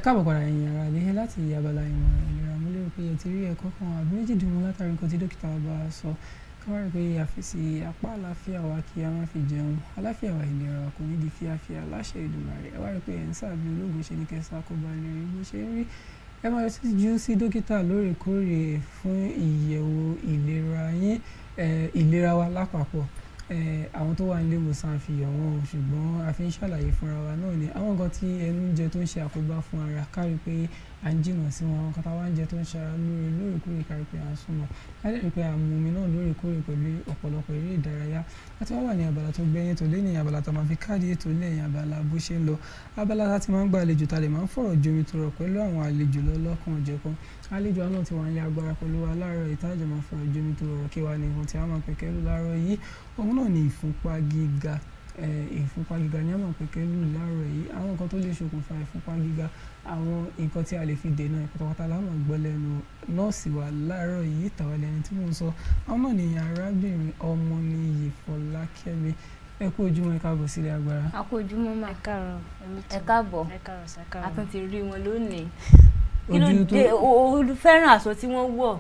káàbọ̀ padà ẹ̀yin ará ilé láti abala ìmọ̀ràn ìlera. Mo lérò pé ẹ ti rí ẹ̀kọ́ kan àbí méjì dìmú látàrí nǹkan tí dókítà bá sọ. Ká má rí pé a fi sí apá àlàáfíà wa kí a má fi jẹun. Àlàáfíà wa ìlera wa kò ní di fíafíà láṣẹ Èdùmàrè. Ẹ wá rí pé ẹ̀ ń sàbí ológun ṣe ní kẹsà kó ba lè rí bó ṣe ń rí. Ẹ máa yọjú sí dókítà lóòrèkóòrè fún ìyẹ̀wò ìlera yín, ìlera wa lápapọ̀. Àwọn tó wà nílé ìwòsàn àfihàn wọn ò, ṣùgbọ́n a fi ń ṣàlàyé fúnra wa náà ni àwọn nǹkan tí ẹnu ń jẹ tó ń ṣe àkóbá fún ara, kárí pé à ń jìnnà sí wọn. Àwọn nǹkan táwa ń jẹ tó ń ṣara lóore lóòrèkóòrè, kárí pé à ń súnmọ́. Ká lè rí pé à ń mu omi náà lóòrèkóòrè pẹ̀lú ọ̀pọ̀lọpọ̀ eré ìdárayá. A ti wà ní abala tó gbẹ̀yìn tó lé ní abala tá máa fi káàdì ètò lẹ́yìn abala bó ṣe ń lọ. Abala tá ti máa ń gba àlejò tá lè máa ń fọ̀rọ̀ jomitoro pẹ̀lú àwọn àlejò lọ́lọ́kan ọ̀jọ̀kan. Àlejò náà ti wà ní agbára pẹ̀lú wa láàárọ̀ ìtajà máa fọ̀rọ̀ jomitoro kí wá ní nǹkan tí a máa pẹ̀kẹ́lù láàárọ̀ yìí. Òun náà ni ìfúnpá gíga. Ìfúnpá gíga ni a máa pẹ̀kẹ́lù láàárọ̀ yìí. Àwọn nǹkan tó lè ṣokùnfà ìfúnpá gíga, àwọn nǹkan tí a lè fi dènà pátápátá la máa gbọ́ lẹ́nu nọ́ọ̀sì wa láàárọ̀ yìí. Tàwa lẹni tí mò ń sọ. Àwọn náà ni arábìnrin Ọmọníyì Fọlákẹ́mi. Ẹ kú ojúmọ́, ẹ káàbọ̀ sílé agbára. A kú ojúmọ́ mà. Ẹ káàbọ̀. A tún ti rí wọn lónìí. Kí ló dé o fẹ́ràn aṣọ tí wọ́n wọ̀?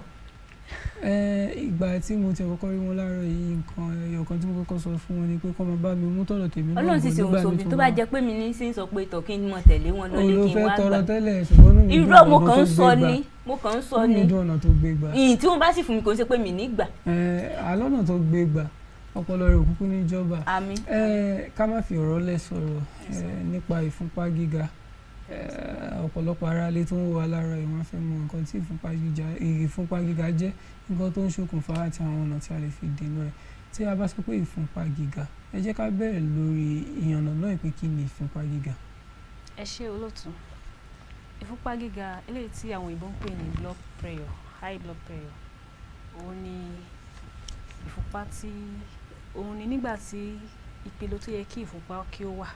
Ìgbà tí mo ti kọ́kọ́ rí wọn láàárọ̀ yìí, nǹkan ẹyọ kan tí mo kọ́kọ́ sọ fún wọn ni pé kó máa bá mi mú tọ̀dọ̀ tèmi náà. Ọlọ́run sì ṣe òṣòbí tó bá jẹ́ pé mi ní sí sọ pé tọ̀ kí n mọ̀ tẹ́lẹ̀ wọn lọ ní kí n wá gbà. Olùfẹ́ tọrọ tẹ́lẹ̀ ṣùgbọ́n nínú ìdún ọ̀nà tó gbé gbà. Irọ́ mo kàn ń sọ ni. Nínú ìdún ọ̀nà tó gbé gbà. Ìyìn tí wọ́n bá sì fún mi kò ń ṣe pé mi ní gbà. Àlọ́nà tó gbé gbà ọpọlọ rẹ̀ òkúkú ní ìjọba. Àmín. Ká má fi ọ̀rọ̀ lẹ̀ sọ̀rọ̀ nípa ìfúnpá gíga. Ọ̀pọ̀lọpọ̀ ará ilé tó ń wò wá láàárọ̀ yìí wọ́n fẹ́ mọ nǹkan tí ìfúnpá gíga jẹ́, nǹkan tó ń ṣokùnfà àti àwọn ọ̀nà tí a lè fi dènà ẹ̀. Tí a bá sọ pé ìfúnpá gíga, ẹ jẹ́ ká bẹ̀rẹ̀ lórí ìyànnà náà pé kí ni ìfúnpá gíga. Ẹ ṣé olóòtú. Ìfúnpá gíga eléyìí tí àwọn òyìnbó ń pè ní blood pressure, high blood pressure. Òun ni ìfúnpá tí òun ni nígbà tí ìpele tó yẹ kí ìfúnpá kí ó wà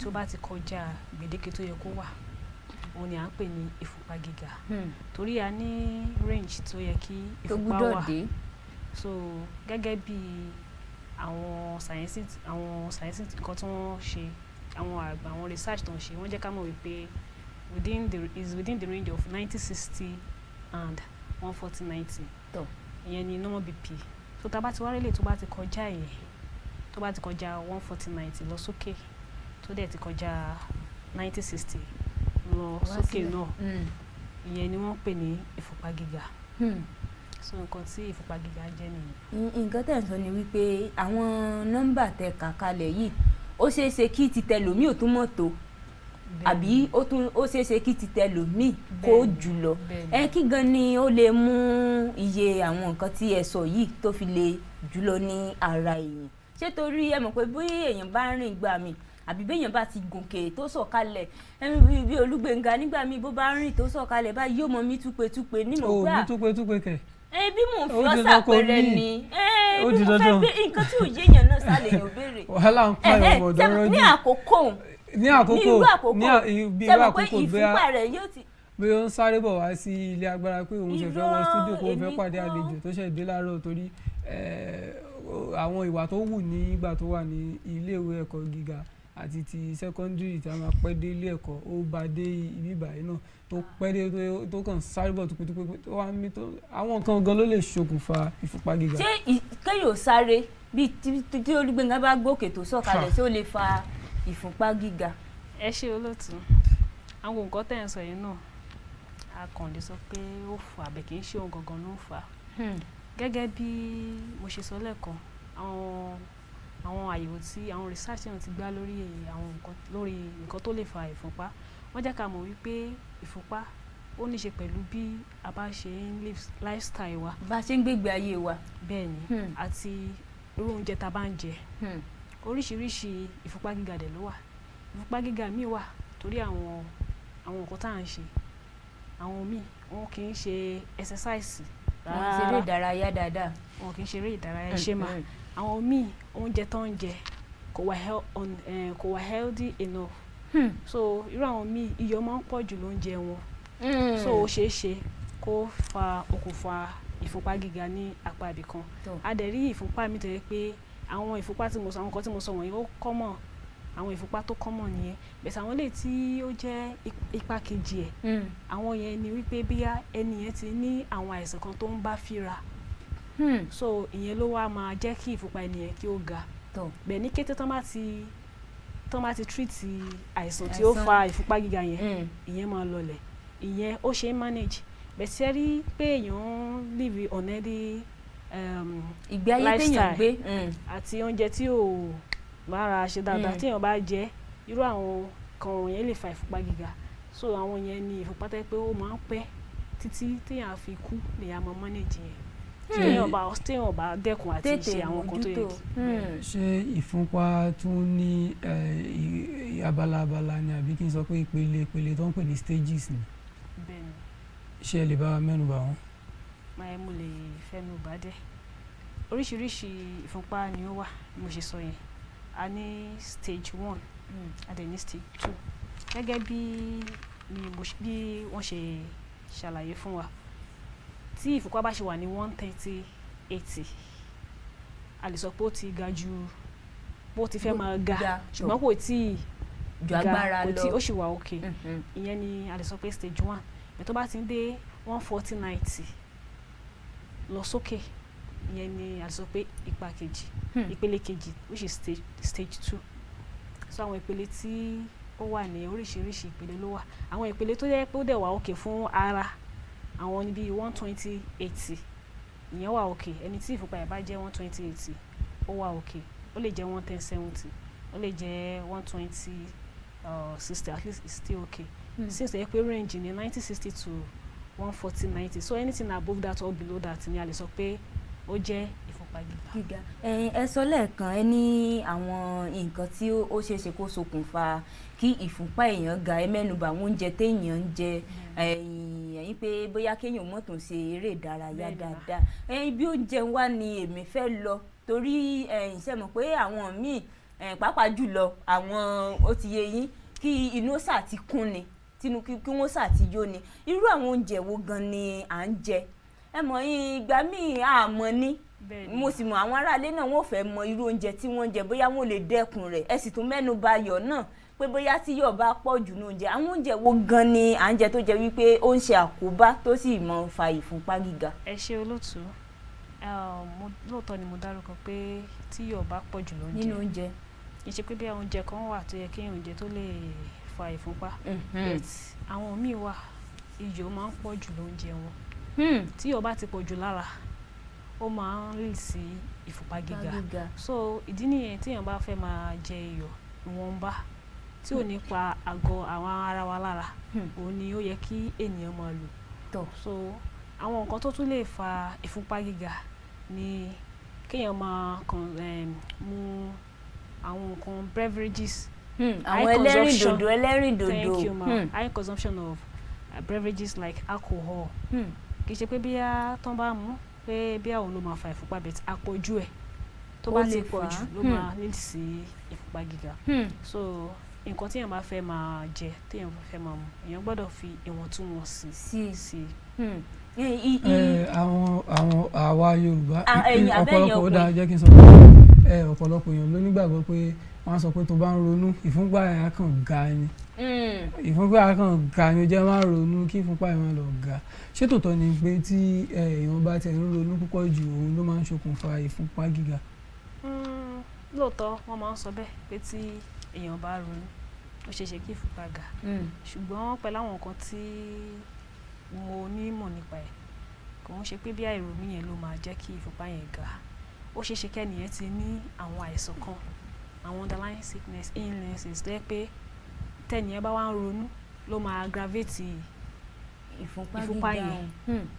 tó bá ti kọjá gbèdéke tó yẹ kó wà, òun ni à ń pè ní ìfúnpá gíga. Torí a ní range tó yẹ kí ìfúnpá wà. So gẹ́gẹ́ bí àwọn scientists nǹkan tí wọ́n ṣe, àwọn research tó ń ṣe, wọ́n jẹ́ ká mọ̀ wípé within the range of 90-60 and 140-90. Ìyẹn ni normal BP. So tá bá ti wá rí lè tó bá ti kọjá yẹn, tó bá ti kọjá 140-90 lọ sókè, tó dẹ̀ ti kọjá 90-60 lọ sókè náà, ìyẹn ni wọ́n pè ní ìfúnpá gíga. So nǹkan tí ìfúnpá gíga jẹ́ nìyẹn. Nǹkan tẹ̀ ń sọ ni wípé àwọn nọ́mbà tẹ́ kà kalẹ̀ yìí ó ṣeé ṣe kí ti tẹlòmíì ò tún mọ̀ tó, àbí ó ṣeé ṣe kí ti tẹlòmíì kó jù lọ. Kí gan ni ó lè mú iye àwọn nǹkan tí ẹ sọ yìí tó fi lè jù lọ ní ara èèyàn? Ṣé torí ẹ mọ̀ pé bí èèyàn bá rìn gbà mí, àbí béèyàn bá ti gòkè tó sọ̀kalẹ̀, bí Olúgbénga nígbà míì bó bá rìn tó sọ̀kalẹ̀ báyìí yóò mọ mí túpetúpe nínú gbà. Mi túpetúpe kẹ̀. Bí mò ń fi ọ́ ṣàpẹẹrẹ ni. Ó di dandan. Nǹkan tí ò yéèyàn náà sálẹ̀ yóò béèrè. Wàhálà ń pa ọmọ ọ̀dọ́ rọ́jú. Ní àkókò bí irú àkókò ìfúnpá rẹ̀ yóò ti. Bí ó ń sáré bọ̀ wá sí ilé agbára pé òun ṣe fẹ́ wọ stúdíò kó fẹ́ pàdé àlejò tó ṣẹ̀ dé láàárọ̀, torí àwọn ìwà tó wù nígbà tó wà ní iléèwé ẹ̀kọ́ gíga àti ti sẹ́kọ́ndírì tí a máa pẹ́ dé ilé ẹ̀kọ́, ó bá dé ibi ìbàyìí náà tó pẹ́ dé tó kàn sáré bọ̀ tukutuku tó wá mí tó àwọn nǹkan gan ló lè ṣokùnfà ìfúnpá gíga. Ṣé kéèyàn sáré bíi tí Olúgbénga bá gòkè tó sọ̀kalẹ̀ tí ó lè fa ìfúnpá gíga? Ẹ ṣé olóòtú. Àwọn nǹkan tẹ̀ ń sọ yìí náà a kàn lè sọ pé ó fà á, bẹ̀ kì í ṣe ohun gangan ló ń fà á. Gẹ́gẹ́ bí mo ṣe sọ lẹ́ẹ̀kan, àwọn àyẹ̀wò tí àwọn research náà ti gbá lórí nǹkan tó lè fa ìfúnpá, wọ́n jẹ́ ká mọ̀ wípé ìfúnpá ó ní ṣe pẹ̀lú bí a bá ṣe ń live lifestyle wa, bá ṣe ń gbégbé ayé wa. Bẹ́ẹ̀ ni, àti irú oúnjẹ tá bá ń jẹ. Oríṣiríṣi ìfúnpá gíga dẹ̀ ló wà. Ìfúnpá gíga míì wà torí àwọn nǹkan tá à ń ṣe. Àwọn míì wọn kì í ṣe exercise rárá, ṣeré ìdárayá dáadáa. Wọn kì í ṣeré ìdárayá ṣe máa. Àwọn míì oúnjẹ tó ń jẹ kò wà healthy enough. So irú àwọn míì iyọ̀ máa ń pọ̀ jù lóúnjẹ wọn. So ó ṣeé ṣe kó fa okùnfà ìfúnpá gíga ní apá ibì kan. A dẹ̀ rí ìfúnpá mi tó yẹ pé àwọn ìfúnpá tí mo sọ, àwọn nǹkan tí mo sọ wọ̀nyí ó common àwọn ìfúnpá tó common nìyẹn bẹ̀sẹ̀ àwọn eléyìí tí ó jẹ́ ipa kejì ẹ̀ àwọn yẹn ni wípé bíyá ẹni yẹn ti ní àwọn àìsàn kan tó ń bá fíra so ìyẹn ló wá máa jẹ́ kí ìfúnpá ẹni yẹn kí ó ga bẹ́ẹ̀ ní kété tán bá ti treat àìsàn tí ó fa ìfúnpá gíga yẹn ìyẹn máa lọlẹ̀ ìyẹn ó ṣe é manage bẹ́ẹ̀ tí ẹ rí pé èèyàn live unhealthy ìgbé ayé téèyàn gbé àti oúnjẹ tí ò bára ṣe dáadáa téèyàn bá jẹ irú àwọn kan wọ̀nyẹn lè fa ìfúnpá gíga so àwọn yẹn ni ìfúnpá tẹ́ pé ó máa ń pẹ́ títí téèyàn fi kú lèyàn máa manage yẹn téèyàn bá dẹ́kun àti ṣe àwọn kan tó yẹ kí. ṣé ìfúnpá tún ní abala ni àbí kí n sọ pé ìpele tó ń pè ní stages ni ṣé ẹ lè bá wa mẹ́nu bà wọ́n. mo lè fẹ́nu bà dé oríṣiríṣi ìfúnpá ni ó wà mo ṣe sọ yẹn a ní stage 1 a dẹ̀ ní stage 2 gẹ́gẹ́ bí wọ́n ṣe ṣàlàyé fún wa tí ìfúnpá bá ṣe wà ní 130/80 a lè sọ pé ó ti ga ju bó ti fẹ́ máa ga ṣùgbọ́n kò tí ju agbára lọ kò tí ó ṣì wà òkè ìyẹn ni a lè sọ pé stage 1 bẹ́ẹ̀ tó bá ti ń dé 140/90 lọ sókè ìyẹn ni a lè sọ pé ipa kejì ìpele kejì which is stage 2 so àwọn ìpele tí ó wà ní oríṣiríṣi ìpele ló wà àwọn ìpele tó jẹ́ pé ó dẹ̀ wà òkè fún ara àwọn níbi 120/80 ìyẹn wà òkè ẹni tí ìfúnpá ẹ̀ bá jẹ́ 120/80 ó wà òkè ó lè jẹ́ 110/70 ó lè jẹ́ 120/60 at least it's still okay since ẹ pé range ní 90/60 to 140/90 so anything above that or below that ni a lè sọ pé ó jẹ́ ìfúnpá gíga. ẹ sọ lẹ́ẹ̀kan ẹ ní àwọn nǹkan tí ó ṣeé ṣe kó ṣokùnfà kí ìfúnpá èèyàn ga ẹ mẹ́nubà àwọn oúnjẹ téèyàn ń jẹ ẹ̀yìn pé bóyá kéèyàn mọ̀ tó ń ṣe eré ìdárayá dáadáa bí oúnjẹ wa ni èmi fẹ́ lọ torí ṣe mọ̀ pé àwọn míì pàápàá jùlọ àwọn ó ti yé yín kí inú sà ti kún ni tínú kí wọ́n sà ti yó ni irú àwọn oúnjẹ wo gan ni à ń jẹ ẹ mọ̀ ìgbà míì àmọ́ ní mo sì mọ̀ àwọn aráalé náà wọ́n fẹ́ mọ irú oúnjẹ tí wọ́n jẹ bóyá wọ́n lè dẹ́kun rẹ̀ ẹ sì tún mẹ́nu bà yọ̀ náà pé bóyá tí yọ̀ bá pọ̀ jù ní oúnjẹ àwọn oúnjẹ wo gan ni à ń jẹ tó jẹ wípé ó ń ṣe àkóbá tó sì mọ fa ìfúnpá gíga. ẹ ṣe olóòtú lóòótọ́ ni mo dárúkọ pé tí yọ̀ bá pọ̀ jù lóúnjẹ nínú oúnjẹ kì í ṣe pé bí àwọn oúnjẹ kan wà tó yẹ kéèyàn oúnjẹ tó lè fa ìfúnpá àwọn míì wà iyọ̀ máa ń pọ̀ jù lóúnjẹ wọn tí iyọ̀ bá ti pọ̀ jù lára ó máa ń lead sí ìfúnpá gíga so ìdí nìyẹn tí èèyàn bá fẹ́ máa jẹ iyọ̀ ìwọ̀nba tí ò ní pa àgọ́ àwọn ara wa lára òun ni ó yẹ kí ènìyàn máa lò so àwọn nǹkan tó tún lè fa ìfúnpá gíga ni kéèyàn máa mu àwọn nǹkan beverages àwọn ẹlẹ́rìndòdò thank you ma high consumption of beverages like alcohol kì í ṣe pé bí a tán bá mú pé bí àwọn ló máa fa ìfúnpá bẹ́ẹ̀ àpọ̀jù ẹ̀ tó bá ti pọ̀ jù ló máa lead sí ìfúnpá gíga so nǹkan téèyàn bá fẹ́ máa jẹ téèyàn bá fẹ́ máa mu èèyàn gbọ́dọ̀ fi ìwọ̀ntúnwọ̀nsì sí àwọn àwa Yorùbá ọ̀pọ̀lọpọ̀ ó dáa jẹ́ kí n sọ pé ọ̀pọ̀lọpọ̀ èèyàn ló nígbàgbọ́ pé wọ́n sọ pé tó bá ń ronú ìfúnpá yẹn á kàn ga ni ìfúnpá yẹn á kàn ga ni ó jẹ́ máa ronú kí ìfúnpá yẹn máa lọ ga ṣé tòótọ́ ni pé tí èèyàn bá tẹ̀ ń ronú púpọ̀ jù òun ló máa ń ṣokùnfà ìfúnpá gíga. lóòótọ́ wọ́n máa ń sọ bẹ́ẹ̀ pé tí èèyàn bá ronú ó ṣeé ṣe kí ìfúnpá ga ṣùgbọ́n pẹ̀lú àwọn nǹkan tí mo ní mọ̀ nípa ẹ̀ kò ń ṣe pé bí àìrònú yẹn ló máa jẹ́ kí ìfúnpá yẹn ga ó ṣeé ṣe kẹ́nìyẹn ti ní àwọn àìsàn kan àwọn underlying sickness illnesses tó yẹ pé tẹ́nìyẹn bá wá ń ronú ló máa aggravate ìfúnpá yẹn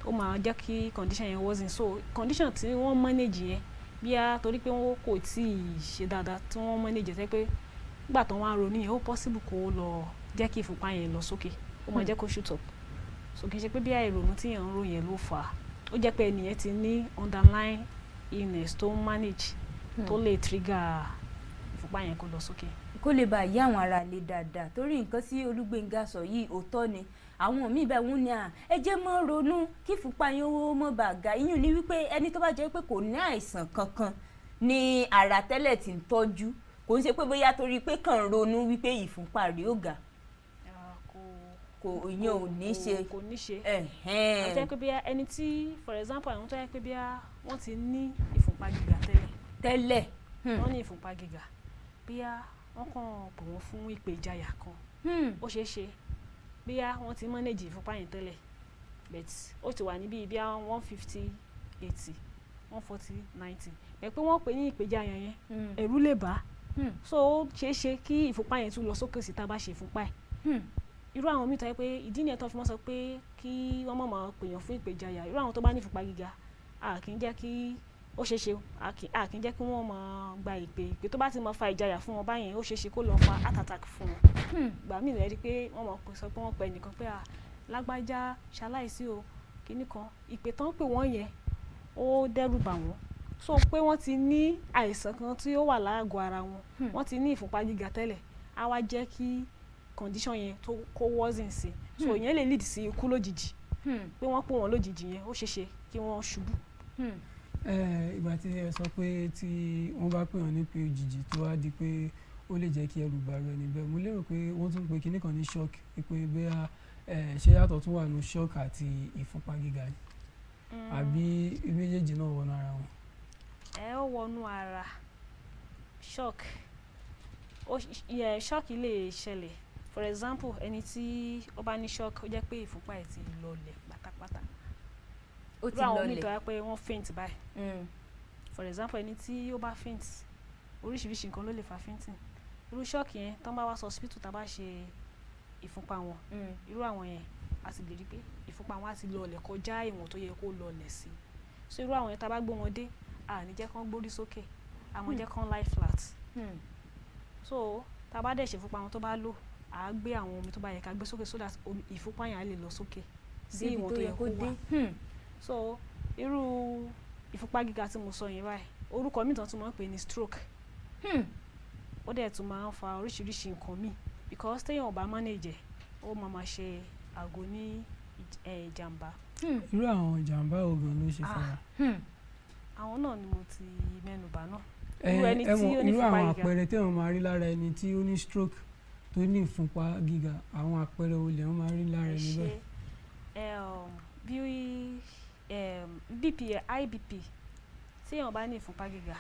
ó máa jẹ́ kí condition yẹn worsen so condition tí wọ́n manage yẹn bí a torí pé wọ́n kò tí ì ṣe dáadáa tí wọ́n manage tẹ́ pé nígbà tó wá ń ronú yẹn ó possible kó lọ jẹ́ kí ìfúnpá yẹn lọ sókè ó máa jẹ́ kó shoot up so kì í ṣe pé bí àìrònú tí yẹn ń ro yẹn ló fà á ó jẹ́ pé ẹnìyẹn ti ní underlying illness tó ń manage tó lè trigger ìfúnpá yẹn kó lọ sókè. kó lè bá yí àwọn ará lè dáadáa torí nǹkan tí Olúgbéngà sọ yìí òótọ́ ni àwọn míì bẹ́ẹ̀ wọ́n ní ẹ jẹ́ mọ́ ronú kí ìfúnpá yẹn ó mọ́ bá ga ìyún ni wípé ẹni tó bá jẹ́ pé kò ní àìsàn kankan ní ara tẹ́lẹ̀ tí ń tọ́jú kò ń ṣe pé bóyá torí pé kàn ronú wípé ìfúnpá rẹ̀ ó ga kò ìyẹn ò ní ṣe kò ní ṣe àwọn tó yẹ pé bí ẹni tí for example àwọn tó yẹ pé bí wọ́n ti ní ìfúnpá gíga tẹ́lẹ̀ wọ́n ní ìfúnpá gíga bí wọ́n kàn pè wọ́n fún ìpè ìjayà kan ó ṣeé ṣe bí wọ́n ti manage ìfúnpá yẹn tẹ́lẹ̀ but ó ti wà níbi bí 150 80 140 90 bẹ́ẹ̀ pé wọ́n pè ní ìpè ìjayà yẹn ẹ̀rù lè bà so ó ṣeé ṣe kí ìfúnpá yẹn tún lọ sókè sí tá a bá ṣe ìfúnpá ẹ̀ irú àwọn míì tó yẹ pé ìdí nìyẹn tó fi mọ́ sọ pé kí wọ́n mọ̀ pèèyàn fún ìpè ìjayà irú àwọn tó bá ní ìfúnpá gíga kì í jẹ́ kí ó ṣeé ṣe kì í jẹ́ kí wọ́n mọ̀ gba ìpè tó bá ti mọ̀ fa ìjayà fún wọn báyẹn ó ṣeé ṣe kó lọ fa heart attack fún wọn gbà mí rẹ̀ rí pé wọ́n mọ̀ sọ pé wọ́n pẹ́ nìkan pé lágbájá ṣaláìsí o kíní kan ìpè tán pè wọ́n yẹn ó dẹ́rù bà wọ́n so pé wọ́n ti ní àìsàn kan tí ó wà lágọ̀ọ́ ara wọn wọ́n ti ní ìfúnpá gíga tẹ́lẹ̀ á wá jẹ́ kí condition yẹn tó kó worsen sí so ìyẹn lè lead sí ikú lójijì pé wọ́n pè wọ́n lójijì yẹn ó ṣeé ṣe kí wọ́n ṣubú. ìgbà tí ẹ sọ pé tí wọ́n bá pè wọ́n ní pé òjijì tó wá di pé ó lè jẹ́ kí ẹrù bà rẹ̀ níbẹ̀ mo lérò pé wọ́n tún pè kíní kan ní shock pé bóyá ṣé yàtọ̀ tún wà ní shock àti ìfúnpá gíga ni àbí méjèèjì náà wọnú ara wọn. Ó wọnú ara shock shock lè ṣẹlẹ̀ for example ẹni tí ó bá ní shock ó jẹ́ pé ìfúnpá ẹ̀ ti lọlẹ̀ pátápátá ó ti lọlẹ̀ àwọn míì tó yẹ pé wọ́n faint báyìí for example ẹni tí ó bá faint oríṣiríṣi nǹkan ló lè fa fainting irú shock yẹn tán bá wá sọ hospital tá a bá ṣe ìfúnpá wọn irú àwọn yẹn a sì lè rí pé ìfúnpá wọn á ti lọlẹ̀ kọjá ìwọ̀n tó yẹ kó lọlẹ̀ sí so irú àwọn yẹn tá a bá gbé wọn dé a ní jẹ́ kán gbórí sókè àmọ́ jẹ́ kán lie flat so tá a bá dẹ̀ ṣe ìfúnpá wọn tó bá lò à á gbé àwọn omi tó bá yẹ ká gbé sókè so that ìfúnpá yẹn á lè lọ sókè sí ìwọ̀n tó yẹ kó wà so irú ìfúnpá gíga tí mo sọ yẹn báyìí orúkọ mi tán tún máa ń pè ní stroke ó dẹ̀ tún máa ń fa oríṣiríṣi nǹkan míì because téèyàn ò bá manage ó máa ṣe àgọ́ ní ìjàmbá. irú àwọn ìjàmbá oògùn ló ṣe fara. àwọn náà ni mo ti mẹ́nubà náà. irú àwọn àpẹẹrẹ téèyàn máa rí lára ẹni tí ó ní stroke tó ní ìfúnpá gíga àwọn àpẹẹrẹ olè wọn máa rí lára ẹni bẹ́ẹ̀. bí high BP téèyàn bá ní ìfúnpá gíga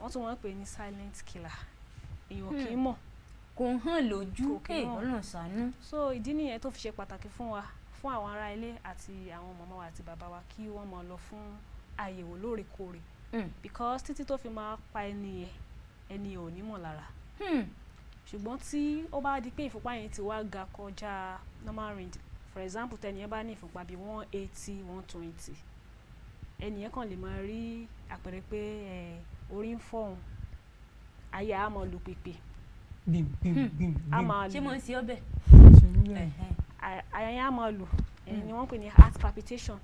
wọ́n tún wọ́n pè ní silent killer èèyàn kì í mọ̀ kò hàn lójú ọ̀nà ṣàánú. so ìdí nìyẹn tó fi ṣe pàtàkì fún wa fún àwọn ará ilé àti àwọn màmá wa àti bàbá wa kí wọ́n máa lọ fún àyẹ̀wò lóòrèkóòrè because títí tó fi máa pa ẹni ò ní mọ̀ lára ṣùgbọ́n tí ó bá di pé ìfúnpá yẹn ti wá ga kọjá normal range for example tẹ́niyẹn bá ní ìfúnpá bíi 180 120 ẹnìyẹn kàn lè máa rí àpẹẹrẹ pé orí ń fọ́hùn àyà á máa lù pèpè ṣé mo ń ṣe ọbẹ̀ àyà yẹn á máa lù ni wọ́n pè ní heart palpitation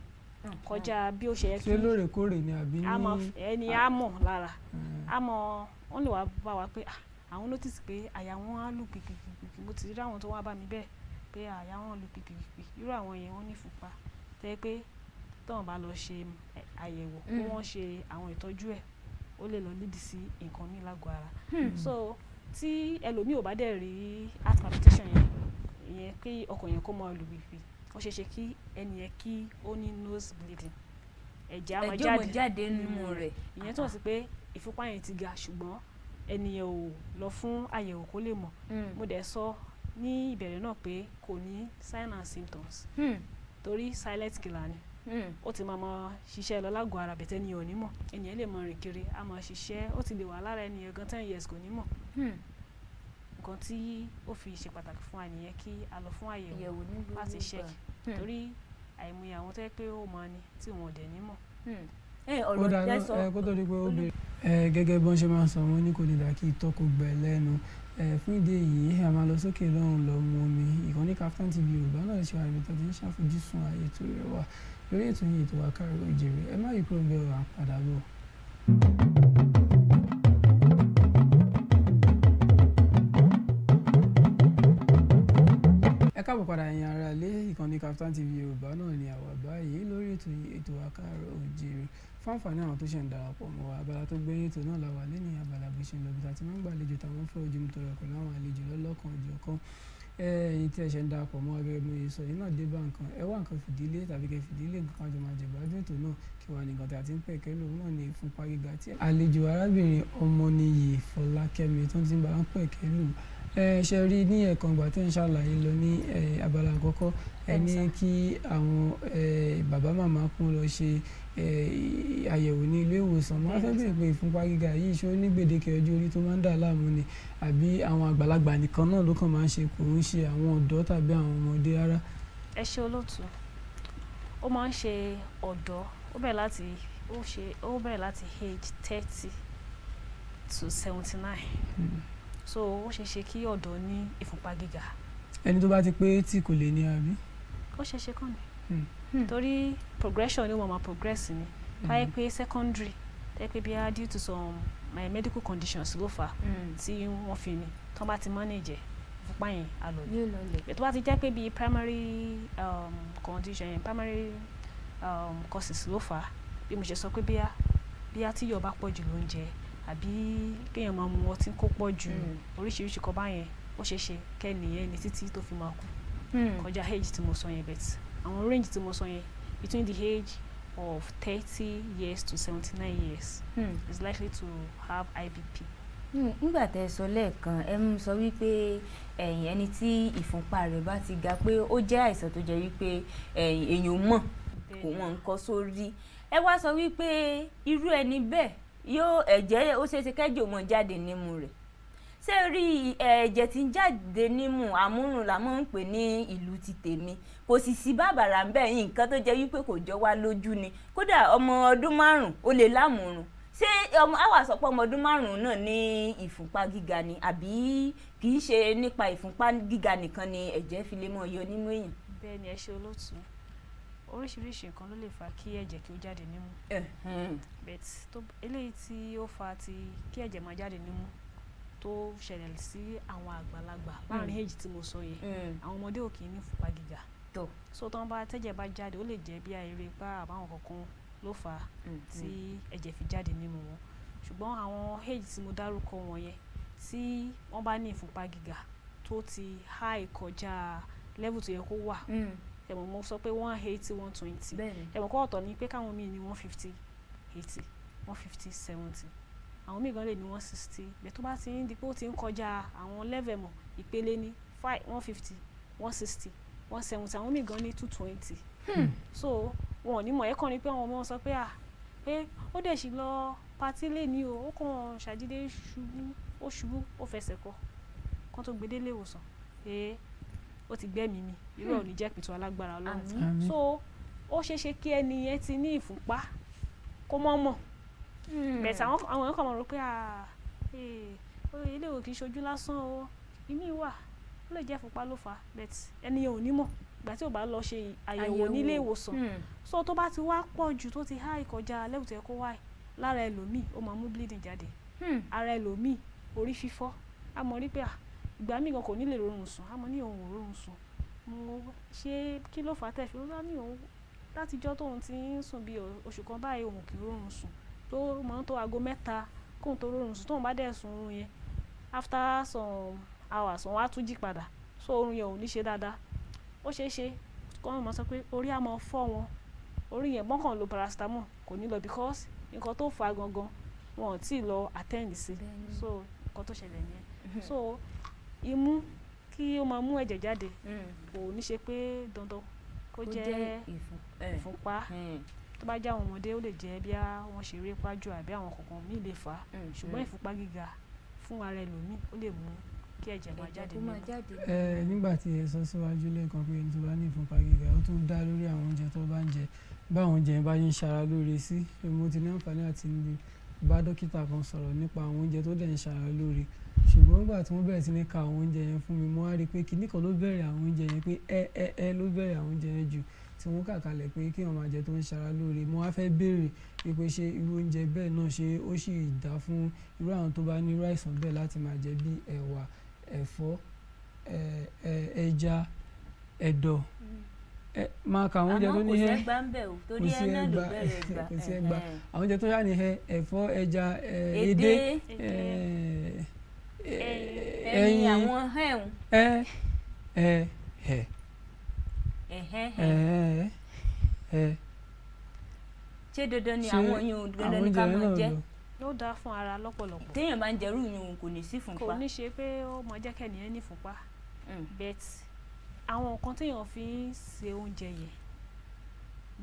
kọjá bí ó ṣe yẹ kí ṣé lóòrèkóòrè ni àbí ní ẹni á mọ̀ lára á mọ̀ wọ́n lè wá bá wa pé àwọn notice pé àyà wọn á lù pìpìpì mo ti rí àwọn tó wá bá mi bẹ́ẹ̀ pé àyà wọn lù pìpìpì irú àwọn yẹn wọ́n ní ìfúnpá tẹ́ pé tóun bá lọ ṣe àyẹ̀wò kí wọ́n ṣe àwọn ìtọ́jú ẹ̀ ó lè lọ lídìí sí nǹkan ní lágọ̀ọ́ ara so tí ẹlòmíì ò bá dẹ̀ rí heart palpitation yẹn ìyẹn kí ọkàn yẹn kó máa lù pìpì ó ṣeé ṣe kí ẹni yẹn kí ó ní nose bleeding ẹ̀jẹ̀ á máa jáde nínú rẹ̀ ìyẹn túmọ̀ sí pé ìfúnpá yẹn ti ga ṣùgbọ́n ẹni yẹn ò lọ fún àyẹ̀wò kó lè mọ̀ mo dẹ̀ sọ ní ìbẹ̀rẹ̀ náà pé kò ní sign and symptoms torí silent killer ni ó ti máa ṣiṣẹ́ lọ lágọ̀ọ́ ara bẹ̀tẹ̀ ni ò ní mọ̀ ẹnìyẹn lè máa rìn kiri á máa ṣiṣẹ́ ó ti lè wà lára ẹnìyẹn gan 10 years kò ní mọ̀ nǹkan tí ó fi ṣe pàtàkì fún ẹnìyẹn kí a lọ fún àyẹ̀wò láti check torí àìmọye àwọn tó yẹ pé ó máa ní tí wọn ò dẹ̀ ní mọ̀. ọ̀rọ̀ tẹ́sán kó tó di pé ó béèrè gẹ́gẹ́ bí wọ́n ṣe máa ń sọ wọ́n ní kò lè dà kí ìtọ́ kò gbẹ lẹ́nu fún ìdí èyí a máa lọ sókè lọ́hùn lọ mu omi ìkànnì Kaftan TV Yorùbá náà ṣe àmì tó ti ń ṣàfojúsùn ààyè tó rẹwà lórí ètò yìí ètò wa Kaaro Oojire ẹ má yí kúrò bẹ́ẹ̀ wà padà bọ̀. ẹ káàbọ̀ padà ẹ̀yin ará ilé ìkànnì Kaftan TV Yorùbá náà ni àwa báyìí lórí ètò yìí ètò wa Kaaro Oojire fáǹfààní àwọn tó ṣe ń darapọ̀ mọ́ wa abala tó gbé ètò náà la wà lẹ́ni abala bó ṣe ń lọ bí ta ti máa ń gbàlejò táwọn fẹ́ ojúmọ́tòrò ẹ̀kọ́ láwọn àlejò lọ́lọ́kan òjọ̀kan ẹ̀yin tí ẹ ṣe ń darapọ̀ mọ́ agẹ́gẹ́ bí mo sọ yìí náà dé bá nǹkan ẹ wá nǹkan fìdílé tàbí kẹ fìdílé nǹkan àjọ máa jẹ̀gbádùn ètò náà kí wàá nìkan tí a ti ń pẹ̀kẹ́ lòun náà ní ìfúnpá gíga tí àlejò arábìnrin Ọmọníyì Fọlákẹ́mi tó ti ń bá ń pẹ̀kẹ́ lò ṣe rí ní ẹ̀kan ìgbà tí ń ṣàlàyé lọ ní abala àkọ́kọ́ ẹ ní kí àwọn bàbá màmá kún lọ ṣe àyẹ̀wò ní ilé ìwòsàn mo fẹ́ bèèrè pé ìfúnpá gíga yìí ṣó ní gbèdéke ọjọ́ orí tó máa ń dà láàmú ni àbí àwọn àgbàlagbà nìkan náà ló kàn máa ń ṣe kò ń ṣe àwọn ọ̀dọ́ tàbí àwọn ọmọdé rárá. ẹ ṣe olóòtú ó máa ń ṣe ọ̀dọ́ ó bẹ̀rẹ̀ láti age 30 to 79 so ó ṣe ṣe kí ọ̀dọ́ ní ìfúnpá gíga. ẹni tó bá ti pé tí kò lè ní àbí. ó ṣe ṣe kàn ní torí progression ni wọ́n máa progress ni báyẹ̀ pé secondary tẹ́ pé bí i due to some medical conditions ló fà tí wọ́n fi ní tó bá ti manage ìfúnpá yẹn á lọ lè tó bá ti jẹ́ pé bí primary condition yẹn primary causes ló fà bí mo ṣe sọ pé bí a tí yọ̀ bá pọ̀ jù lóúnjẹ àbí kéèyàn máa mu ọtí kó pọ̀ jù oríṣiríṣi kan báyẹn ó ṣeé ṣe kẹ́nìyẹn ní títí tó fi máa kú kọjá age tí mo sọ yẹn bet àwọn range tí mo sọ yẹn between the age of 30 years to 79 years is likely to have IBP. nígbà tẹ́ ẹ sọ lẹ́ẹ̀kan ẹ mú sọ wípé ẹni tí ìfúnpá rẹ̀ bá ti ga pé ó jẹ́ àìsàn tó jẹ́ wípé èèyàn mọ̀ kò mọ̀ nǹkan sórí ẹ wá sọ wípé irú ẹni bẹ́ẹ̀ yóò ẹ̀jẹ̀ ó ṣeéṣe kẹ́jẹ̀ mọ́ jáde nímú rẹ̀ ṣé rí ẹ̀jẹ̀ tí ń jáde nímú àmúrùn la máa ń pè ní ìlú ti tèmi kò sì sí bàbàrà ń bẹ̀ yín nǹkan tó jẹ́ wípé kò jọ wá lójú ni kódà ọmọ ọdún 5 ó lè lámùrùn ṣé àwa sọ pé ọmọ ọdún 5 náà ní ìfúnpá gíga ni àbí kì í ṣe nípa ìfúnpá gíga nìkan ni ẹ̀jẹ̀ fi lè mọ́ yọ nínú èèyàn. bẹ́ẹ̀ ni ẹ ṣe olóòtú oríṣiríṣi nǹkan ló lè fa kí ẹ̀jẹ̀ kí ó jáde nímú but eléyìí tí ó fa ti kí ẹ̀jẹ̀ máa jáde nímú tó ṣẹlẹ̀ sí àwọn àgbàlagbà láàrin age tí mo sọ yẹn àwọn ọmọdé ò kì í ní ìfúnpá gíga so tán bá tẹ́jẹ̀ bá jáde ó lè jẹ́ bí eré pa àbáwọn kankan ló fà á tí ẹ̀jẹ̀ fi jáde nínú wọn ṣùgbọ́n àwọn age tí mo dárúkọ wọn yẹn tí wọ́n bá ní ìfúnpá gíga tó ti high kọjá level tó yẹ kó wà ẹ̀mọ̀ mo sọ pé 180 120 ẹ̀mọ̀ kọ́ ọ̀tọ̀ ni pé káwọn míì ní 150 80 150 70 àwọn míì gan lè ní 160 bẹ́ẹ̀ tó bá ti ń di pé ó ti ń kọjá àwọn level mọ̀ ìpele ní 150 160 170 àwọn míì gan ní 220 so wọn ò ní mọ̀ ẹ́ kàn ní pé àwọn ọmọ sọ pé pé ó dẹ̀ sì lọ patí lé ní o ó kàn ṣàdédé ṣubú ó fẹsẹ̀ kọ kán tó gbé délé ìwòsàn pé ó ti gbẹ́mìí mi irú ò ní jẹ́ pìtàn alágbára Ọlọ́run so ó ṣeéṣe kí ẹni yẹn ti ní ìfúnpá kó mọ̀ bẹ̀tẹ̀ àwọn èèyàn kàn mọ̀ rò pé ilé ìwò kì í ṣojú lásán o ìmí wà ó lè jẹ́ ìfúnpá ló fà á bẹ̀tẹ̀ ẹni yẹn ò ní mọ̀ ìgbà tí ò bá lọ ṣe àyẹ̀wò nílé ìwòsàn so tó bá ti wá pọ̀ jù tó ti há ìkọjá lẹ́wù tó yẹ kó wá lára ẹlòmíì ó máa mú bleeding jáde ara ẹlòmíì orí fífọ́ a mọ̀ rí pé ìgbà míì gan kò ní lè rọrùn sùn a mọ̀ ní òun ò rọrùn sùn mo ṣe kí ló fà á tẹ̀fí ó bá ní òun látijọ́ tóun ti ń sùn bí oṣù kan báyìí òun kì í rọrùn sùn tó máa ń tó aago 3 kóun tó rọrùn sùn tóun bá dẹ̀ sùn oorun yẹn after some hours wọn á tún jí padà so oorun yẹn ò ní ṣe dáadáa ó ṣeé ṣe kọ́ wọn máa sọ pé orí á máa fọ́ wọn orí yẹn gbọ́n kàn lo paracetamol kò ní lọ because nǹkan tó fà á gangan wọn ò tí ì lọ attend sí so nǹkan tó ṣẹlẹ̀ nìyẹn so imú kí ó máa mú ẹ̀jẹ̀ jáde kò ní ṣe pé dandan kó jẹ́ ìfúnpá tó bá jẹ́ àwọn ọmọdé ó lè jẹ́ bí wọ́n ṣe eré pájú àbí àwọn kankan míì lè fà á ṣùgbọ́n ìfúnpá gíga fún ara ẹlòmíì ó lè mú kí ẹ̀jẹ̀ máa jáde nínú. nígbà tí ẹ sọ síwájú lẹ́ẹ̀kan pé ẹni tó bá ní ìfúnpá gíga ó tún dá lórí àwọn oúnjẹ tó bá ń jẹ báwọn oúnjẹ yẹn bá yín ṣara lóore sí mo ti ní àǹfààní àti bá dókítà kan sọ̀rọ̀ nípa àwọn oúnjẹ tó dẹ̀ ń ṣara lóore ṣùgbọ́n nígbà tí wọ́n bẹ̀rẹ̀ sí ní ka àwọn oúnjẹ yẹn fún mi mo wá rí i pé kinní kan ló bẹ̀rẹ̀ àwọn oúnjẹ yẹn pé ẹ ló bẹ̀rẹ̀ àwọn oúnjẹ yẹn jù tí wọ́n kà kalẹ̀ pé kí wọ́n máa jẹ tó ń ṣara lóore mo wá fẹ́ béèrè pé ṣé irú oúnjẹ bẹ́ẹ̀ náà ṣé ó sì dá fún irú àwọn tó bá ní irú àìsàn bẹ́ẹ̀ láti máa jẹ bí ẹ̀wà ẹ̀fọ́ ẹja ẹ̀dọ̀ máa ka àwọn oúnjẹ tó ní àmọ́ kò sẹ́gbà ń bẹ̀ o torí ẹ náà ló bẹ̀rẹ̀ gbà. kò sí ẹgbà àwọn oúnjẹ tó yà ní ẹ̀fọ́ ẹja edé ẹyin àwọn ṣé dandan ni àwọn yun dandan ni ká máa jẹ ló dáa fún ara lọ́pọ̀lọpọ̀. téèyàn bá ń jẹrú yun kò ní sí fúnpá. kò ní ṣe pé ó mọ jẹ́ kẹ́niyẹn ní fúnpá bet àwọn nǹkan téèyàn fi ń ṣe oúnjẹ yẹn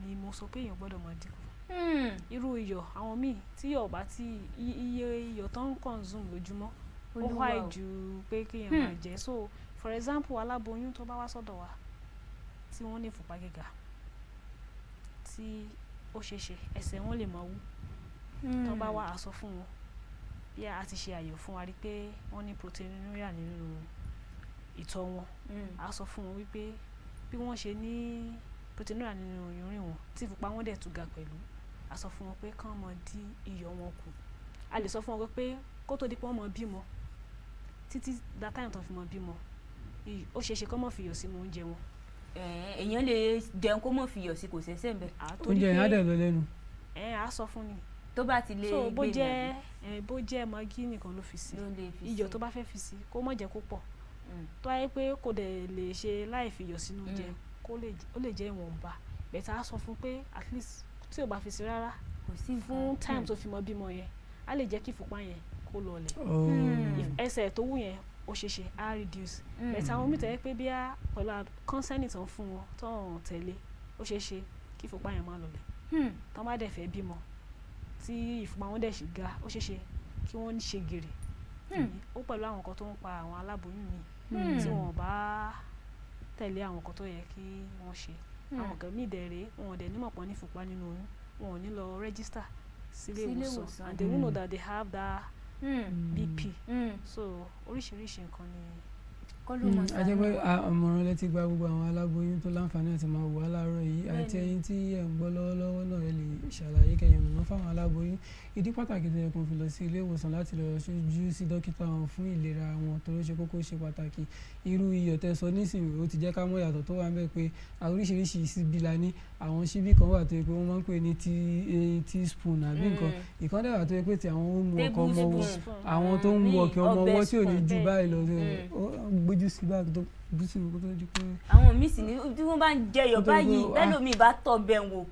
ni mo sọ pé èèyàn gbọ́dọ̀ máa dínkù. irú iyọ̀ àwọn míì tí iyọ̀ bá ti iye iyọ̀ tó ń consume lójúmọ́ ó high ju pé kéèyàn máa jẹ. So for example aláboyún tó bá wá sọ́dọ̀ wa tí wọ́n ní ìfúnpá gíga tí ó ṣeéṣe ẹsẹ̀ wọn lè máa wú tó bá wá a sọ fún wọn bí a ti ṣe àyẹ̀wò fún wa rí pé wọ́n ní proteinuria nínú ìtọ̀ wọn a sọ fún wọn wípé bí wọ́n ṣe ní proteinuria nínú urine wọn tí ìfúnpá wọn dẹ̀ tún ga pẹ̀lú a sọ fún wọn pé kán mọ dí iyọ̀ wọn kù. A lè sọ fún wọn pé kó tó di pé wọ́n mọ bímọ títí that time tó fi mọ bímọ ó ṣeéṣe kó mọ̀ fiyọ̀ sínú oúnjẹ wọn. èèyàn lè jẹun kó mọ̀ fiyọ̀ sí kò ṣẹ̀ṣẹ̀ ń bẹ̀. oúnjẹ yẹn á dẹ̀ lọ lẹ́nu. a sọ fún ni tó bá ti lè so bó jẹ́ magi nìkan ló fi sí iyọ̀ tó bá fẹ́ fi sí kó má jẹ́ kó pọ̀ tó ayé pé kò dẹ̀ lè ṣe láì fiyọ̀ sínú oúnjẹ ó lè jẹ́ ìwọ̀nba bẹ̀tà á sọ fún pé at least tí ò bá fi sí rárá fún time tó fi mọ bímọ yẹn á lè jẹ́ kí ìfúnpá yẹn kó lọlẹ̀ ẹsẹ̀ tó wù yẹn ó ṣeéṣe á reduce bẹ̀tà àwọn mìíràn tẹ̀lé pé bí a pẹ̀lú consent tán fún wọn tán tẹ̀lé ó ṣeéṣe kí ìfúnpá yẹn má lọlẹ̀ tán bá dẹ̀ fẹ́ bímọ tí ìfúnpá wọn dẹ̀ ṣì ga ó ṣeéṣe kí wọ́n ṣe gèrè ó pẹ̀lú àwọn nǹkan tó ń pa àwọn aláboyún mi tí wọ́n bá tẹ̀lé àwọn nǹkan tó yẹ kí wọ́n ṣe àwọn kan míì dẹ̀rẹ̀ wọn ò dẹ̀ nímọ̀ pọ̀ ní ìfúnpá nínú oyún wọn ò ní lọ register sílé ìwòsàn and they will know that they have that BP so oríṣiríṣi nǹkan ni ajẹ́pẹ́ àmọ̀ràn lẹ ti gba gbogbo àwọn aláboyún tó láǹfààní àti máa wò á láàárọ̀ yìí àti ẹ̀yin tí ẹ̀ ń gbọ́ lọ́wọ́lọ́wọ́ náà ẹ lè ṣàlàyé kẹyìn ọ̀nà fáwọn aláboyún ìdí pàtàkì tó yẹ kó fi lọ sí ilé ìwòsàn láti lọ ṣojú sí dókítà wọn fún ìlera wọn tó ṣe kókó ṣe pàtàkì irú iyọ̀ tẹ́ sọ nísìnyí ó ti jẹ́ ká mọ̀ yàtọ̀ tó wà ń bẹ̀ pé oríṣiríṣi síbí la ní àwọn síbí kan wà tó yẹ pé wọ́n máa ń pè ní teaspoon àbí nǹkan ìkan dẹ̀ wà tó yẹ pé tí àwọn ń mu ọkọ ọmọ wọn àwọn tó ń mu ọkẹ ọmọ wọn tí ò ní ju báyìí lọ gbójú sí báyìí tó bú sí kó tó di pé. àwọn míì sì ní tí wọ́n bá ń jẹyọ̀ báyìí bẹ́ẹ̀ lómi bá tọ̀ bẹ̀ wò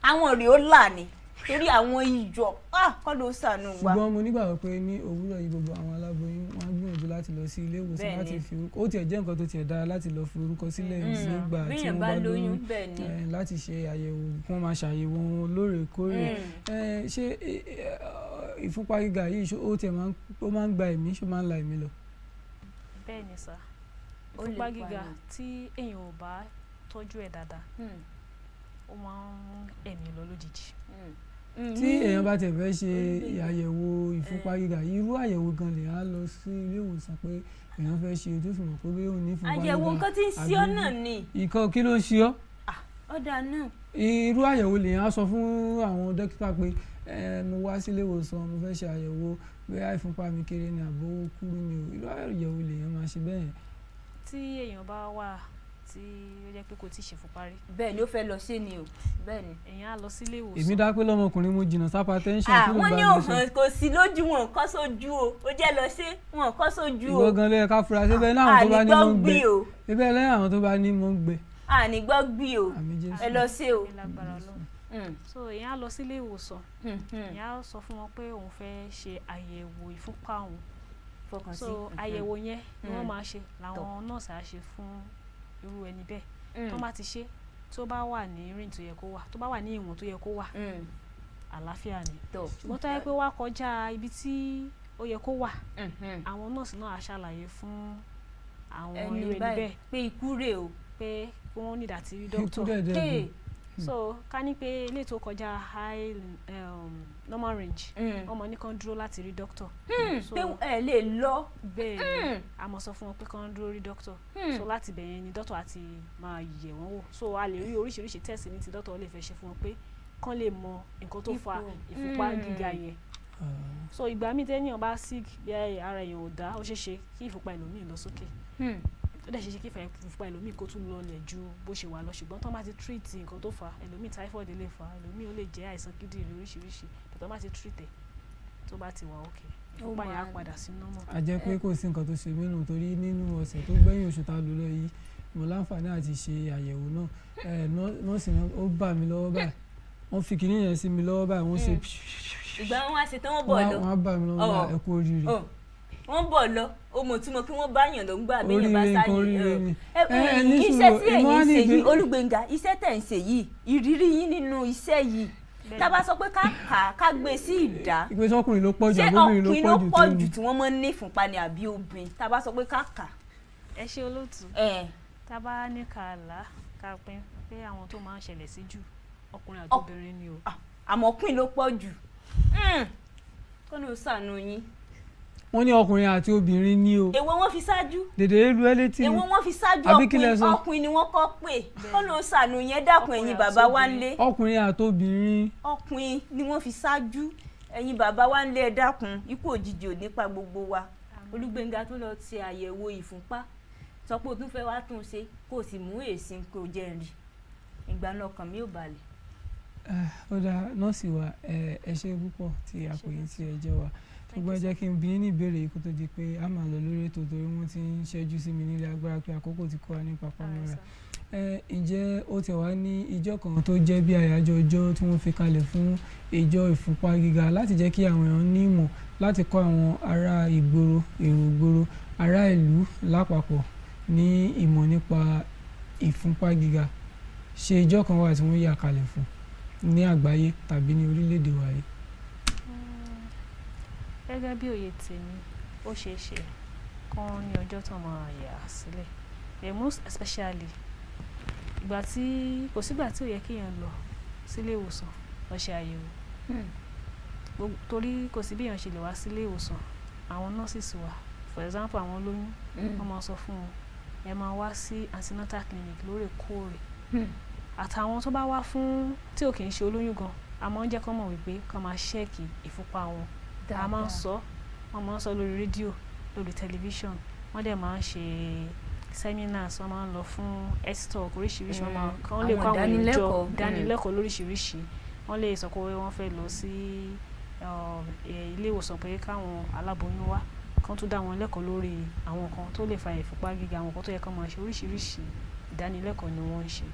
àwọn rèé ó là ní torí àwọn ìjọ kọ́ ló ṣàánú wa. ṣùgbọ́n mo nígbàgbọ́ pé ní òwúrọ̀ yìí gbogbo àwọn aláboyún wọn á gbìyànjú láti lọ sí ilé ìwòsàn láti fi orúkọ ó tiẹ̀ jẹ́ nǹkan tó tiẹ̀ dára láti lọ fi orúkọ sílẹ̀ nígbà tí wọ́n bá lóyún láti ṣe àyẹ̀wò kí wọ́n máa ṣàyẹ̀wò wọn lóòrèkóòrè. ṣé ìfúnpá gíga yìí ó tiẹ̀ máa ń gba ẹ̀mí ṣó máa ń la ẹ̀mí lọ. bẹ́ẹ̀ ni sà ìfúnpá gíga tí èèyàn ò bá tọ́jú ẹ̀ dáadáa ó máa ń ẹ̀mí lọ lójijì. tí èèyàn bá tẹ̀ fẹ́ ṣe àyẹ̀wò ìfúnpá gíga irú àyẹ̀wò gan lè á lọ sí ilé ìwòsàn pé èèyàn fẹ́ ṣe ojú fìmọ̀ pé bí òun ní ìfúnpá gíga àyẹ̀wò nǹkan tí ń ṣe ọ́ náà ni. ìkan kí ló ń ṣe ọ́. ọ̀dà náà. irú àyẹ̀wò lè á sọ fún àwọn dókítà pé mo wá sí ilé ìwòsàn mo fẹ́ ṣe àyẹ̀wò bóyá ìfúnpá mi kéré ni àbó kúrú ni o irú àyẹ̀wò lèèyàn máa ṣe bẹ́ẹ̀. tí èèyàn bá wà tí ó jẹ́ pé kò tí ì ṣe fúnpá rí. bẹ́ẹ̀ ni ó fẹ́ lọ ṣe ni o bẹ́ẹ̀ ni. èèyàn á lọ sílé ìwòsàn. èmi dá pé lọ́mọkùnrin mo jìnnà sápá tẹ́ńṣọ̀n kí ló bá mi sọ. wọ́n ní òhàn kò sí lójú wọn kọ́ sójú o ó jẹ́ lọ ṣe wọn kọ́ sójú o. ìwọ gan ló yẹ ká fura síbẹ̀ láwọn tó bá ní mò ń gbẹ síbẹ̀ lẹ́yìn àwọn tó bá ní mò ń gbẹ. ànígbọ́ gbí o ẹ lọ ṣe o. so èèyàn á lọ sílé ìwòsàn èèyàn á sọ fún wọn pé òun fẹ́ ṣe àyẹ̀wò ìfúnpá òun so àyẹ̀wò yẹn ni wọ́n máa ṣe làwọn nọ́ọ̀sì á ṣe fún irú ẹni bẹ́ẹ̀ tó bá ti ṣe tó bá wà ní rìn tó yẹ kó wà tó bá wà ní ìwọ̀n tó yẹ kó wà àlàáfíà ni ṣùgbọ́n tó yẹ pé wá kọjá ibi tí ó yẹ kó wà àwọn nọ́ọ̀sì náà á ṣàlàyé fún àwọn irú ẹni bẹ́ẹ̀ pé ikú rè o pé wọ́n nídà tí rí dókítà so ká ní pé ilé tó kọjá high normal range ọmọ ní kàn dúró láti rí dókítà pé ẹ lè lọ bẹ́ẹ̀ a mọ̀ sọ fún wọn pé kàn dúró rí dókítà so láti bẹ̀yẹn ni dókítà àti máa yẹ̀ wọ́n wò so a lè rí oríṣiríṣi test ní ti dókítà lè fẹ́ ṣe fún wọn pé kàn lè mọ nǹkan tó fa ìfúnpá gíga yẹn so ìgbà míì tẹ́yìn bá sick bí ara èèyàn ò dá ó ṣeé ṣe kí ìfúnpá ẹlòmíì lọ sókè ó dẹ̀ ṣe ṣe kí ìfúnpá ẹlòmíì kó tún lọlẹ̀ ju bó ṣe wà lọ ṣùgbọ́n tó bá ti treat nǹkan tó fà ẹlòmíì typhoid lè fà ẹlòmíì ó lè jẹ́ àìsàn kíndìnrín oríṣiríṣi tó bá ti treat ẹ̀ tó bá ti wà okay ìfúnpá yẹn á padà sí normal. a jẹ́ pé kò sí nǹkan tó ṣe mí nù torí nínú ọ̀sẹ̀ tó gbẹ̀yìn oṣù tá a lò lọ yìí mo láǹfààní àti ṣe àyẹ̀wò náà nọ́ọ̀sì náà ó bà mí lọ́wọ́ báyìí wọ́n fi kinní yẹn sí mi lọ́wọ́ báyìí wọ́n ṣe ìgbà wọn wá ṣe tán wọ́n bọ̀ lọ wọ́n á bà mí lọ́wọ́ báyìí ẹ kú oríire wọ́n bọ̀ lọ o mọ̀ tí mo kí wọ́n bá yàn ló ń gbà bí yàn bá sáyé iṣẹ́ tí ẹ̀yin ń ṣe yìí Olúgbénga iṣẹ́ tẹ̀ ń ṣe yìí ìrírí yín nínú iṣẹ́ yìí tá a bá sọ pé ká gbé sí ìdá ìgbésẹ̀ ọkùnrin ló pọ̀ jù ṣé àbóbìnrin ọkùnrin ló pọ̀ jù tí wọ́n máa ń ní ìfúnpá ni àbí obìnrin tá a bá sọ pé ká kà. ẹ ṣe olóòtú tá a bá ní ká là ká pín pé àwọn tó máa ń ṣẹlẹ̀ sí jù ọkùnrin àti obìnrin ni o. àmọ́ ọkùnrin ló pọ̀ jù kó ní o ṣàánú yín. wọ́n ní ọkùnrin àti obìnrin ní o. èwo wọ́n fi ṣáájú. dèdè lu ẹlẹ́tì. èwo wọ́n fi ṣáájú ọkùnrin ni wọ́n kọ́ pé kó ní o ṣàánú yẹn dákun ẹ̀yin bàbá wa ń lé. ọkùnrin àti obìnrin. ọkùnrin ni wọ́n fi ṣáájú ẹ̀yin bàbá wa ń lé ẹ dákun ikú òjijì ò nípa gbogbo wa. Olúgbénga tó lọ ti àyẹ̀wò ìfúnpá sọ pé o tún fẹ́ wá tún ṣe kó o sì mú èsì kó o jẹ́ rí ìgbà náà ọkàn mi ò balẹ̀. ó dáa nọ́ọ̀sì wa ẹ ṣe púpọ̀ tí àpòyí tí ẹ jẹ́ wa ṣùgbọ́n ẹ jẹ́ kí n bi ní ìbéèrè yìí kó tó di pé a máa lọ lórí ètò torí wọ́n ti ń ṣẹ́jú sí mi nílé agbára pé àkókò ti kó wa ní papamọ́ra ǹjẹ́ ó ti wá ní ìjọ kan tó jẹ́ bí àyájọ́ ọjọ́ tí wọ́n fi kalẹ̀ fún ìjọ ìfúnpá gíga láti jẹ́ kí àwọn èèyàn ní ìmọ̀ láti kọ́ àwọn ará ìgboro èrò ìgboro ará ìlú lápapọ̀ ní ìmọ̀ nípa ìfúnpá gíga ṣe ìjọ kan wà tí wọ́n yà kalẹ̀ fún ní àgbáyé tàbí ní orílẹ̀-èdè wa yìí. gẹ́gẹ́ bí òye tèmi ó ṣeé ṣe kán ní ọjọ́ tó máa yà sílẹ̀ most especially ìgbà tí kò sígbà tí ò yẹ kéèyàn lọ sílé ìwòsàn lọ ṣe àyẹ̀wò torí kò sí bí èèyàn ṣe lè wá sílé ìwòsàn àwọn nurses wa for example àwọn olóyún wọ́n máa sọ fún wọn ẹ máa wá sí antenatal clinic lóòrèkóòrè àtàwọn tó bá wá fún tí ò kì í ṣe olóyún gan a máa ń jẹ́ kán mọ̀ wípé kán máa ṣẹ́ẹ̀kì ìfúnpá wọn a máa ń sọ wọ́n máa ń sọ lórí rédíò lórí tẹlifíṣàn wọ́n dẹ̀ máa ń ṣe seminars wọ́n máa ń lọ fún health talk oríṣiríṣi wọ́n máa kàn lè kọ́ àwọn ìjọ dánilẹ́kọ̀ọ́ lóríṣiríṣi wọ́n lè sọ pé wọ́n fẹ́ lọ sí ilé ìwòsàn pé káwọn aláboyún wá kán tún dá wọn lẹ́kọ̀ọ́ lórí àwọn nǹkan tó lè fa ìfúnpá gíga àwọn nǹkan tó yẹ kán máa ṣe oríṣiríṣi ìdánilẹ́kọ̀ọ́ ni wọ́n ń ṣe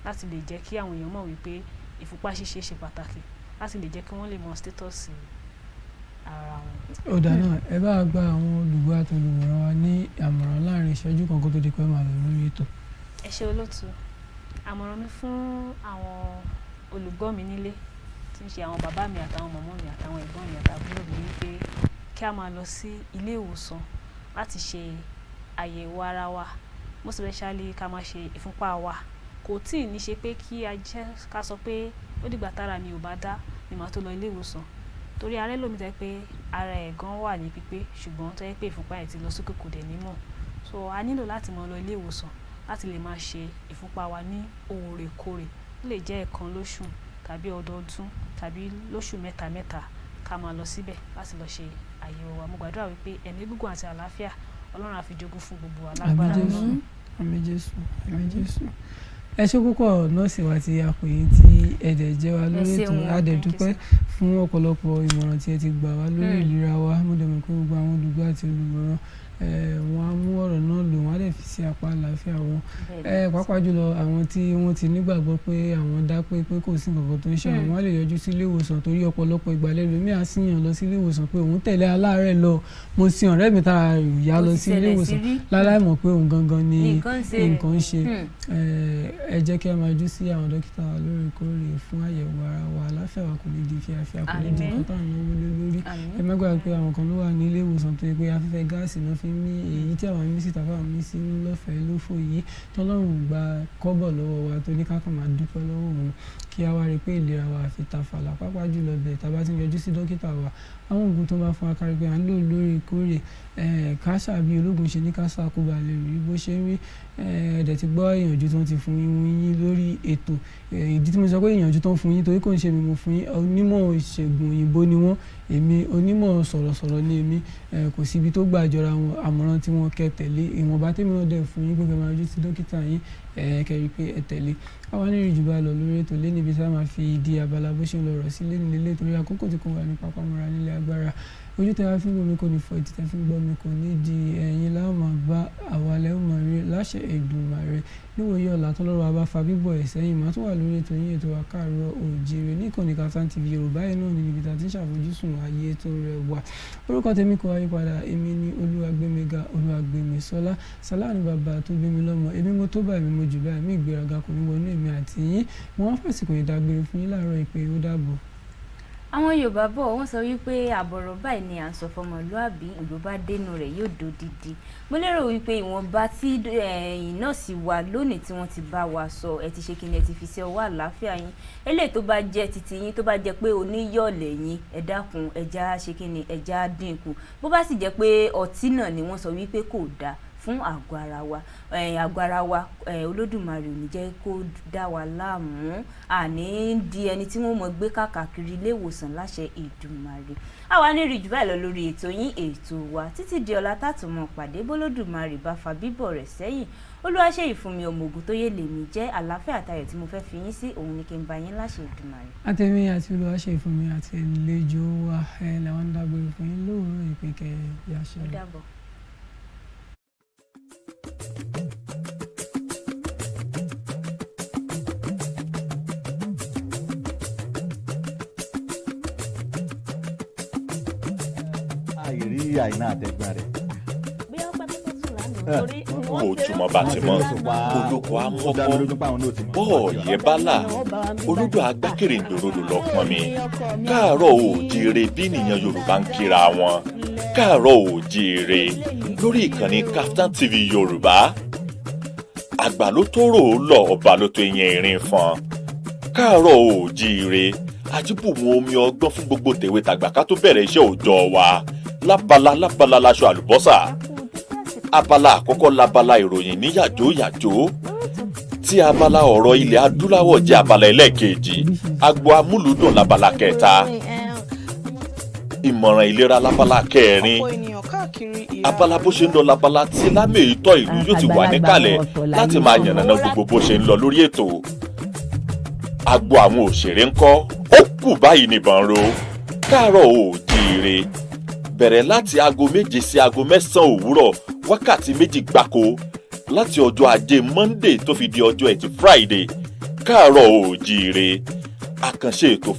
láti lè jẹ́ kí àwọn èèyàn mọ̀ wípé ìfúnpá ṣíṣe ṣe pàtàkì láti lè jẹ́ kí wọ́n lè mọ status ara wọn. ó dáná ẹ bá gba àwọn olùgbọ́ àti olùwòran wa ní àmọ̀ràn láàrin ìṣẹ́jú kan kó tó di pé màá lọ lórí ètò. ẹ ṣe olóòtú àmọ̀ràn mi fún àwọn olùgbọ́ mi nílé tí ń ṣe àwọn bàbá mi àtàwọn mọ̀mọ́ mi àtàwọn ẹ̀gbọ́n mi àtàbúrò mi wípé kí a máa lọ sí ilé ìwòsàn láti ṣe àyẹ̀wò ara wa most especially ká máa ṣe ìfúnpá wa kò tí ì ní ṣe pé kí a jẹ́ ká sọ pé ó dìgbà tára mi ò bá dá ni màá tó lọ ilé ìwòsàn torí ààrẹ lómi tẹ́ pé ara ẹ̀ gan wà ní pípé ṣùgbọ́n tó yẹ pé ìfúnpá ẹ̀ ti lọ sókè kò dẹ̀ nímọ̀ so a nílò láti máa lọ ilé ìwòsàn láti lè máa ṣe ìfúnpá wa ní òòrèkóòrè ó lè jẹ́ ẹ̀kan lóṣù tàbí ọdọọdún tàbí lóṣù mẹ́ta ká máa lọ síbẹ̀ láti lọ ṣe àyẹ̀wò wa mo gbàdúrà wípé ẹ̀mí gígùn àti àlàáfíà Ọlọ́run á fi jogún fún gbogbo alágbára náà. àmín Jésù àmín Jésù. ẹ ṣé púpọ̀ nọ́ọ̀sì wa tí a pè é tí ẹ̀dẹ̀ jẹ́ wa lórí ètò adẹ̀dúpẹ́ fún ọ̀pọ̀lọpọ̀ ìmọ̀ràn tí ẹ ti gbà wá lórí ìlera wa mo dẹ̀ mọ̀ pé gbogbo àwọn olùgbọ́ àti olùwòran wọn á mú ọ̀rọ̀ náà lò wọ́n á dẹ̀ fi sí apá àlàáfíà wọn pàápàá jùlọ àwọn tí wọ́n ti nígbàgbọ́ pé àwọn dá pé kò sí nǹkan tó ń ṣe àwọn á lè yọjú sí ilé ìwòsàn torí ọ̀pọ̀lọpọ̀ ìgbàlẹ̀ lómi àsìyàn lọ sí ilé ìwòsàn pé òun tẹ̀lé aláàárẹ̀ lọ mo sin ọ̀rẹ́ mi tá a yá lọ sí ilé ìwòsàn láláì mọ̀ pé òun gangan ni nǹkan ń ṣe ẹ jẹ́ kí a máa jú sí àwọn dókítà wa lóòrèkóòrè fún àyẹ̀wò ara wa àlàáfíà wa kò ní di fíafíà kò ní di nǹkan táwọn náwó lé lórí ẹ má gbàgbé pé àwọn kan ló wà ní ilé ìwòsàn tó yẹ pé afẹ́fẹ́ gáàsì náà fi ní èyí tí àwọn mísì tàbí àwọn mísì lọ́fẹ̀ẹ́ lófò yìí tọ́lọ́run gba kọ́bọ̀ lọ́wọ́ wa tó ní ká kàn máa dúpẹ́ lọ́wọ́ òun kí a wá rí pé ìlera wa fi tafàlà pàápàá jùlọ bẹ́ẹ̀ tá a bá ti ń yọjú sí dókítà wa àwọn oògùn tó bá fún wa kárí pé à ń lò lóòrèkóòrè káṣà bí ológun ṣe ní káṣà kó ba lè rí bó ṣe ń rí ẹ̀ẹ́dẹ̀ ti gbọ́ ìyànjú tó ń ti fún yín lórí ètò ìdí tí mo sọ pé ìyànjú tó ń fún yín torí kò ń ṣe mi mo fún yín onímọ̀ ìṣègùn òyìnbó ni wọ́n èmi onímọ̀ sọ̀rọ̀sọ̀rọ̀ ni èmi kò síbi tó gbà jọra wọn àmọ̀ràn tí wọ́n kẹ́ tẹ̀lé ìwọ̀nba tèmi náà dẹ̀ fún yín pé kẹ́ máa yọjú sí dókítà yín kẹ́rí pé ẹ tẹ̀lé àwa ní ìrìjù bá lọ lórí ètò lé níbi tá a máa fi ìdí abala bó ṣe ń lọ rọ̀ sí lé nílé torí àkókò tí kò wà ní pápámọ́ra nílé agbára ojú tẹ́ wá fi ń gbọ́ mi kò ní fọ́ etí tẹ́ fi ń gbọ́ mi kò ní di ẹ̀yin láwọn máa bá àwa lẹ́wọ̀n máa rí láṣẹ Èdùmàrè níwòye ọ̀la tó lọ́rọ̀ abá fa bíbọ̀ ẹ̀ sẹ́yìn máa tún wà lórí ètò yín ètò Kaaro Oojire ní ìkànnì Kaftan TV Yoruba yìí náà níbi tá a ti ń ṣàfojúsùn ayé tó rẹwà orúkọ tèmi kò wáyé padà èmi ní Olúwagbémiga Olúwagbémisọ́lá SALAU ní bàbá tó bí mi lọ́mọ èmi mo tó bá èmi mo jù bá èmi ìgbéraga kò ní wọnú èmi àti yín wọ́n fàsìkò ìdágbére fún yín láàárọ̀ ìpè ó dàbọ̀. àwọn Yorùbá bọ̀ wọ́n sọ wípé àbọ̀rọ̀ báyìí ni à ń sọ fọmọlúàbí ìlú bá dénú rẹ̀ yóò dodidi mo lérò wípé ìwọ̀nba tí nọ́ọ̀sì wa lónìí tí wọ́n ti bá wa sọ ẹ ti ṣe kí ni ẹ ti fi sí ọwọ́ àlàáfíà yín eléyìí tó bá jẹ́ titi yín tó bá jẹ́ pé oníyọ̀lẹ̀ yín ẹ dákun ẹja ṣe kí ni ẹja dínkù bó bá sì jẹ́ pé ọtí náà ni wọ́n sọ wípé kò dáa fún àgọ́ ara wa Olódùmarè ò ní jẹ́ kó dá wa láàmú àní di ẹni tí wọ́n mọ̀ gbé káàkiri ilé ìwòsàn láṣẹ Èdùmàrè àwa ní rí jù báyìí lọ lórí ètò yín ètò wa títí di ọ̀la tààtùmọ̀ pàdé bólódùmarè bá fa bíbọ̀ rẹ̀ sẹ́yìn Olúwaṣeyìfúnmi ọmọ Ògúntóyè lèmi jẹ́ àlàáfíà àtayọ̀ tí mo fẹ́ fi yín sí òun ni kí n bá yín láṣẹ Èdùmàrè. àtẹ̀mí àti Olúwaṣeyìfúnmi àti àlejò wa làwọn ń dágbére fún yín lóòrọ̀ ìpínkẹ́ yàṣẹ́. ó dàbọ̀. àìrí àìná àtẹ̀gbọ́n rẹ̀. ojúmọ́ bá ti mọ́ olóko amọ́kọ́ bọ́ọ̀yẹ́ bálà olódò agbákèrè ńdòròdò lọ́pọ̀ mi Káàárọ̀ Oòjíire bí nìyẹn Yorùbá ń kíra wọn Káàárọ̀ Oòjíire lórí ìkànnì Kaftan TV Yoruba àgbà ló tó rò ó lọ ọba ló tó yẹn ìrìn fún Káàárọ̀ Oòjíire àjíbùmọ̀ omi ọgbọ́n fún gbogbo tèwe tàgbà ká tó bẹ̀rẹ̀ iṣẹ́ òòjọ́ wa lábala láṣọ àlùbọ́sà abala àkọ́kọ́ labala ìròyìn ní yàjóyàjó tí abala ọ̀rọ̀ ilẹ̀ adúláwọ̀ jẹ́ abala ẹlẹ́ẹ̀kejì agbo amúlùdùn labala kẹta ìmọ̀ràn ìlera labala kẹrin abala bó ṣe ń lọ labala tí lámèyítọ́ ìlú yóò ti wà níkàlẹ̀ láti máa yànnàná gbogbo bó ṣe ń lọ lórí ètò agbo àwọn òṣèré ńkọ́ ó kù báyìí nìbọn ro Káàárọ̀ Oòjíire bẹ̀rẹ̀ láti aago 7 sí aago 9 òwúrọ̀ wákàtí 2 gbáko láti ọjọ́ ajé Monday tó fi di ọjọ́ ẹtì Friday Káàárọ̀ Oòjíire àkànṣe ètò